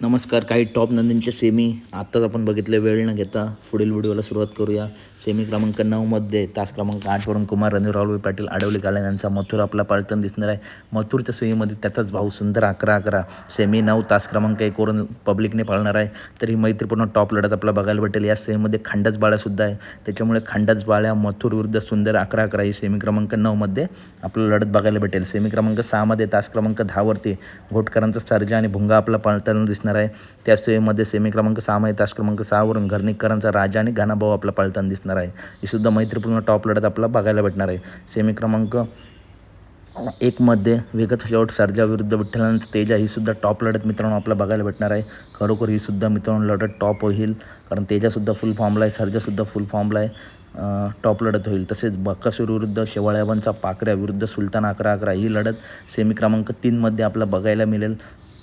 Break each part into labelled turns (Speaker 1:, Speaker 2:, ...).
Speaker 1: नमस्कार. काही top नंदींचे semi आत्ताच आपण बघितले. वेळ न घेता पुढील व्हिडिओला सुरुवात करूया. सेमी क्रमांक 9मध्ये तास क्रमांक 8वरून कुमार रणवीर पाटील आडवली काळे यांचा मथुर आपला पाळताना दिसणार आहे. मथुरच्या सेमीमध्ये त्याचाच भाऊ सुंदर 11-11 सेमी 9 तास क्रमांक 1वरून पब्लिकने पाळणार आहे. तर ही मैत्रीपूर्ण टॉप लढत आपल्याला बघायला भेटेल. या सेमीमध्ये खंडाच बाळ्यासुद्धा आहे, त्याच्यामुळे खंडाच बाळ्या मथुर विरुद्ध सुंदर 11-11 ही सेमी क्रमांक 9मध्ये आपल्याला लढत बघायला भेटेल. सेमी क्रमांक 6मध्ये तास क्रमांक 10वरती घोटकरांचा सर्जा आणि भुंगा आपला पाळताना दिसणार आहे. त्या सेमीमध्ये सेमी क्रमांक 6 तास क्रमांक 6वरून घरनिकरांचा राजा आणि घानाभाऊ आपला पाळताना दिसणार आहे. ही सुद्धा मैत्रीपूर्ण टॉप लढत आपल्याला बघायला भेटणार आहे. सेमी क्रमांक 1मध्ये वेगच शेवट सर्जा विरुद्ध विठ्ठलांचा तेजा ही सुद्धा टॉप लढत मित्रांनो आपल्याला बघायला भेटणार आहे. खरोखर ही सुद्धा मित्रांनो लढत टॉप होईल, कारण तेजासुद्धा फुल फॉर्मला आहे, सर्जासुद्धा फुल फॉर्मला आहे. टॉप लढत होईल. तसेच बक्कासूर विरुद्ध शेवाळ्याबांचा पाकऱ्या विरुद्ध सुलतान 11-11 ही लढत सेमी क्रमांक 3मध्ये आपल्याला बघायला मिळेल.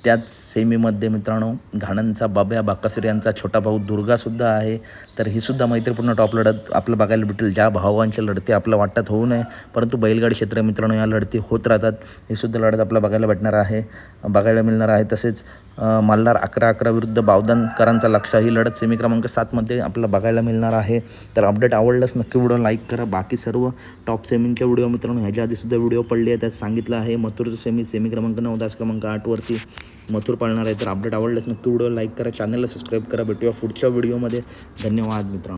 Speaker 1: त्याच सेमीमध्ये मित्रांनो घाणंचा बाब्या बाकासूर यांचा छोटा भाऊ दुर्गासुद्धा आहे. तर ही सुद्धा मैत्रीपूर्ण टॉप लढत आपल्याला बघायला भेटेल. ज्या भावांच्या लढती आपल्या वाटतात होऊ नये, परंतु बैलगाडी क्षेत्र मित्रांनो या लढती होत राहतात. ही सुद्धा लढत आपल्याला बघायला मिळणार आहे. तसेच मल्हार 11-11 विरुद्ध बावधनकरांचा लक्ष ही लढत सेमी क्रमांक 7मध्ये आपल्याला बघायला मिळणार आहे. तर अपडेट आवडल्यास नक्की व्हिडिओ लाईक करा. बाकी सर्व टॉप सेमींच्या व्हिडिओ मित्रांनो ह्याच्या आधीसुद्धा व्हिडिओ पडली आहे, त्यात सांगितलं आहे. मथुरचं सेमी क्रमांक 9 तास क्रमांक 8वरती मथुर पाळणार आहे. तर अपडेट आवडल्यास नक्की व्हिडिओ लाईक करा, चॅनलला सबस्क्राईब करा. भेटूया पुढच्या व्हिडिओमध्ये. धन्यवाद मित्रांनो.